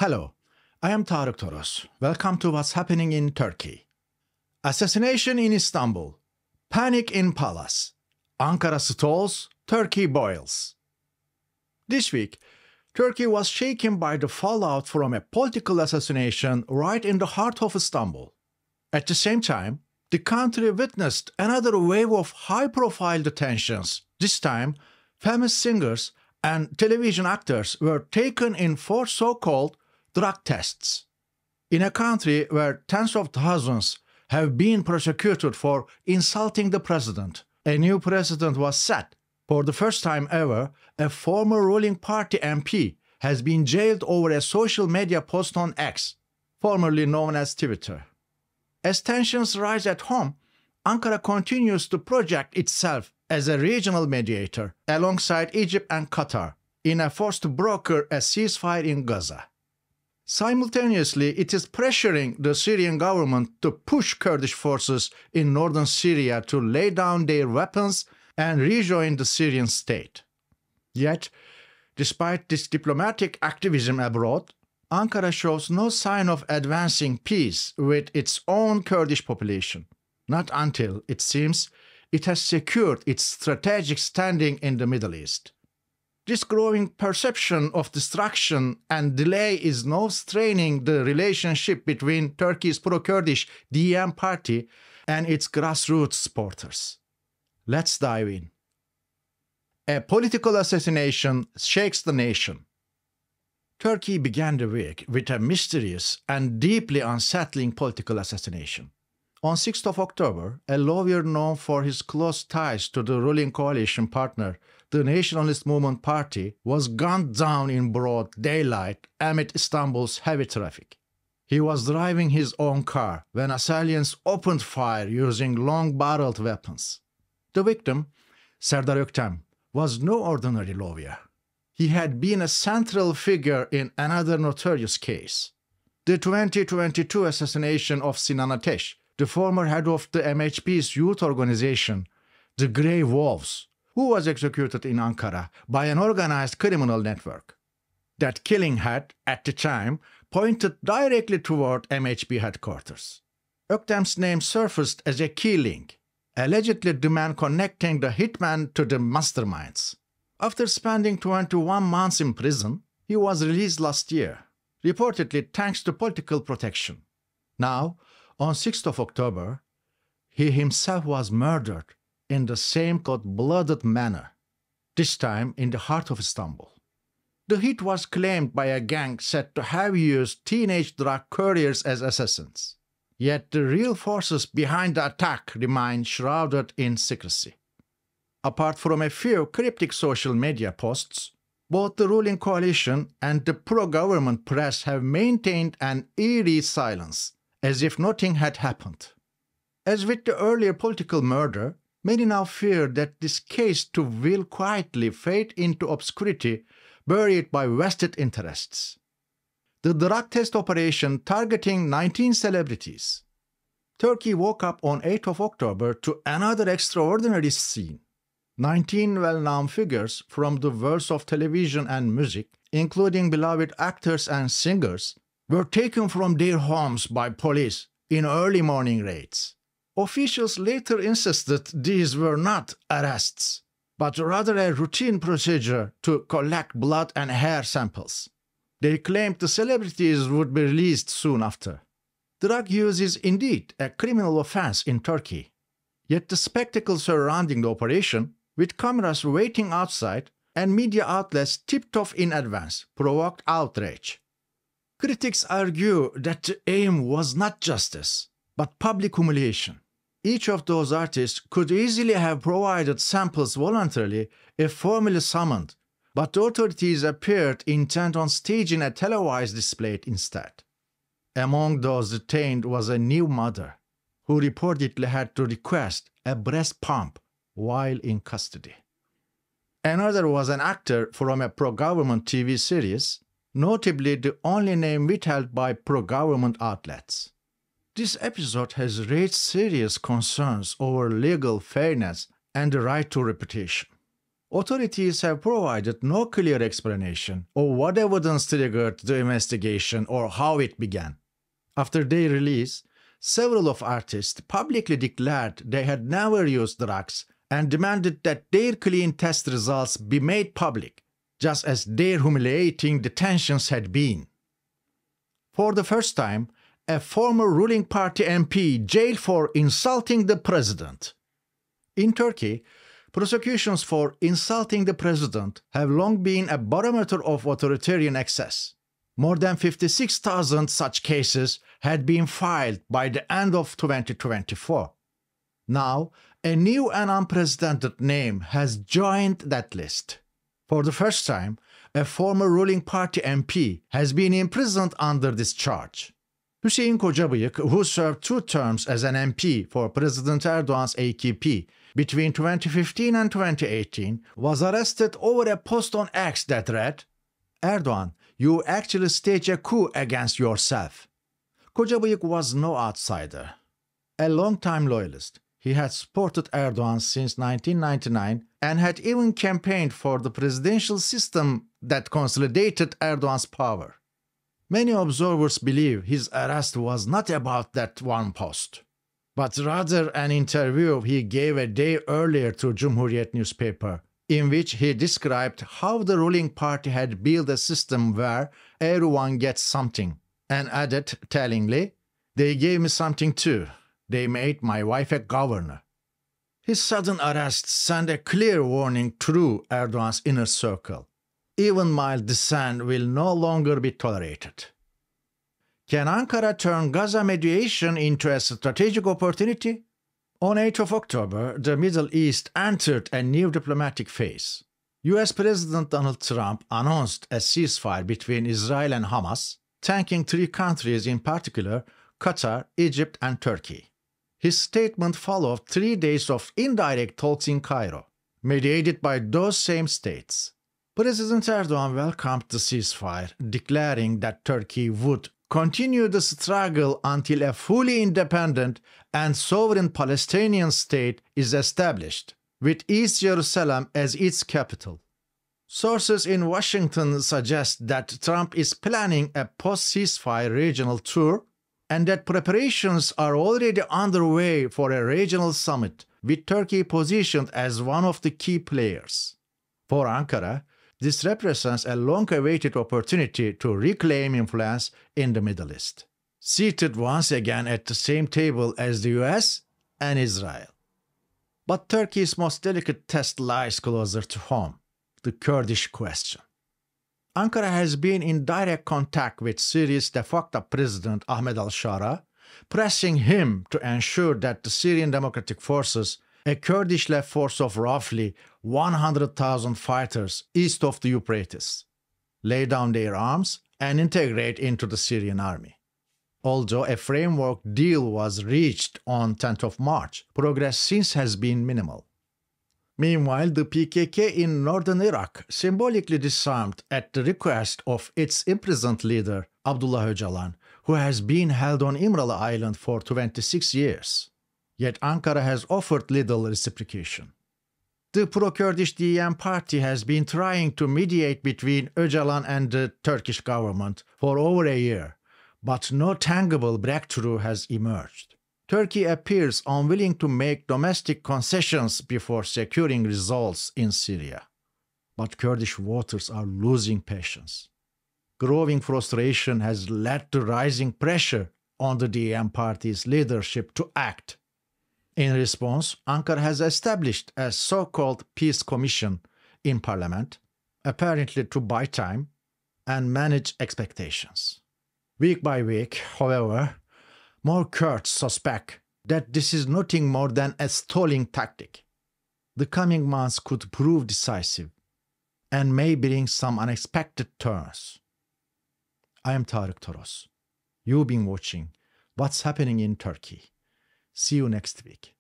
Hello, I am TARIK TOROS. Welcome to what's happening in Turkey. Assassination in Istanbul. Panic in Palace. Ankara stalls, Turkey boils. This week, Turkey was shaken by the fallout from a political assassination right in the heart of Istanbul. At the same time, the country witnessed another wave of high-profile detentions. This time, famous singers and television actors were taken in for so-called drug tests. In a country where tens of thousands have been prosecuted for insulting the president, a new president was set. For the first time ever, a former ruling party MP has been jailed over a social media post on X, formerly known as Twitter. As tensions rise at home, Ankara continues to project itself as a regional mediator alongside Egypt and Qatar in efforts to broker a ceasefire in Gaza. Simultaneously, it is pressuring the Syrian government to push Kurdish forces in northern Syria to lay down their weapons and rejoin the Syrian state. Yet, despite this diplomatic activism abroad, Ankara shows no sign of advancing peace with its own Kurdish population, not until, it seems, it has secured its strategic standing in the Middle East. This growing perception of destruction and delay is now straining the relationship between Turkey's pro-Kurdish DEM party and its grassroots supporters. Let's dive in. A political assassination shakes the nation. Turkey began the week with a mysterious and deeply unsettling political assassination. On 6th of October, a lawyer known for his close ties to the ruling coalition partner, the Nationalist Movement Party, was gunned down in broad daylight amid Istanbul's heavy traffic. He was driving his own car when assailants opened fire using long-barreled weapons. The victim, Serdar Öktem, was no ordinary lawyer. He had been a central figure in another notorious case, the 2022 assassination of Sinan Ateş, the former head of the MHP's youth organization, the Grey Wolves, who was executed in Ankara by an organized criminal network. That killing had, at the time, pointed directly toward MHP headquarters. Öktem's name surfaced as a key link, allegedly the man connecting the hitman to the masterminds. After spending 21 months in prison, he was released last year, reportedly thanks to political protection. Now, on 6th of October, he himself was murdered in the same cold-blooded manner, this time in the heart of Istanbul. The hit was claimed by a gang said to have used teenage drug couriers as assassins. Yet the real forces behind the attack remain shrouded in secrecy. Apart from a few cryptic social media posts, both the ruling coalition and the pro-government press have maintained an eerie silence, as if nothing had happened. As with the earlier political murder, many now fear that this case too will quietly fade into obscurity, buried by vested interests. The drug test operation targeting 19 celebrities. Turkey woke up on 8th of October to another extraordinary scene. 19 well-known figures from the worlds of television and music, including beloved actors and singers, were taken from their homes by police in early morning raids. Officials later insisted these were not arrests, but rather a routine procedure to collect blood and hair samples. They claimed the celebrities would be released soon after. Drug use is indeed a criminal offense in Turkey. Yet the spectacle surrounding the operation, with cameras waiting outside and media outlets tipped off in advance, provoked outrage. Critics argue that the aim was not justice, but public humiliation. Each of those artists could easily have provided samples voluntarily if formally summoned, but the authorities appeared intent on staging a televised display instead. Among those detained was a new mother, who reportedly had to request a breast pump while in custody. Another was an actor from a pro-government TV series, notably the only name withheld by pro-government outlets. This episode has raised serious concerns over legal fairness and the right to reputation. Authorities have provided no clear explanation of what evidence triggered the investigation or how it began. After their release, several of artists publicly declared they had never used drugs and demanded that their clean test results be made public, just as their humiliating detentions had been. For the first time, a former ruling party MP jailed for insulting the president. In Turkey, prosecutions for insulting the president have long been a barometer of authoritarian excess. More than 56,000 such cases had been filed by the end of 2024. Now, a new and unprecedented name has joined that list. For the first time, a former ruling party MP has been imprisoned under this charge. Hüseyin Kocabıyık, who served 2 terms as an MP for President Erdoğan's AKP between 2015 and 2018, was arrested over a post on X that read, "Erdoğan, you actually staged a coup against yourself." Kocabıyık was no outsider. A long-time loyalist, he had supported Erdoğan since 1999 and had even campaigned for the presidential system that consolidated Erdoğan's power. Many observers believe his arrest was not about that one post, but rather an interview he gave a day earlier to Cumhuriyet newspaper, in which he described how the ruling party had built a system where everyone gets something, and added tellingly, "They gave me something too. They made my wife a governor." His sudden arrest sent a clear warning through Erdoğan's inner circle. Even mild dissent will no longer be tolerated. Can Ankara turn Gaza mediation into a strategic opportunity? On 8 of October, the Middle East entered a new diplomatic phase. US President Donald Trump announced a ceasefire between Israel and Hamas, thanking 3 countries in particular, Qatar, Egypt, and Turkey. His statement followed 3 days of indirect talks in Cairo, mediated by those same states. President Erdoğan welcomed the ceasefire, declaring that Turkey would continue the struggle until a fully independent and sovereign Palestinian state is established, with East Jerusalem as its capital. Sources in Washington suggest that Trump is planning a post-ceasefire regional tour and that preparations are already underway for a regional summit, with Turkey positioned as one of the key players. For Ankara, this represents a long-awaited opportunity to reclaim influence in the Middle East, seated once again at the same table as the US and Israel. But Turkey's most delicate test lies closer to home, the Kurdish question. Ankara has been in direct contact with Syria's de facto president Ahmed al-Shara, pressing him to ensure that the Syrian Democratic Forces, a Kurdish-led force of roughly 100,000 fighters east of the Euphrates, lay down their arms and integrate into the Syrian army. Although a framework deal was reached on 10th of March, progress since has been minimal. Meanwhile, the PKK in northern Iraq symbolically disarmed at the request of its imprisoned leader, Abdullah Öcalan, who has been held on İmralı Island for 26 years. Yet Ankara has offered little reciprocation. The pro-Kurdish DEM party has been trying to mediate between Öcalan and the Turkish government for over a year, but no tangible breakthrough has emerged. Turkey appears unwilling to make domestic concessions before securing results in Syria. But Kurdish voters are losing patience. Growing frustration has led to rising pressure on the DEM party's leadership to act. In response, Ankara has established a so-called peace commission in parliament, apparently to buy time and manage expectations. Week by week, however, more Kurds suspect that this is nothing more than a stalling tactic. The coming months could prove decisive and may bring some unexpected turns. I am TOROS. You've been watching What's Happening in Turkey. See you next week.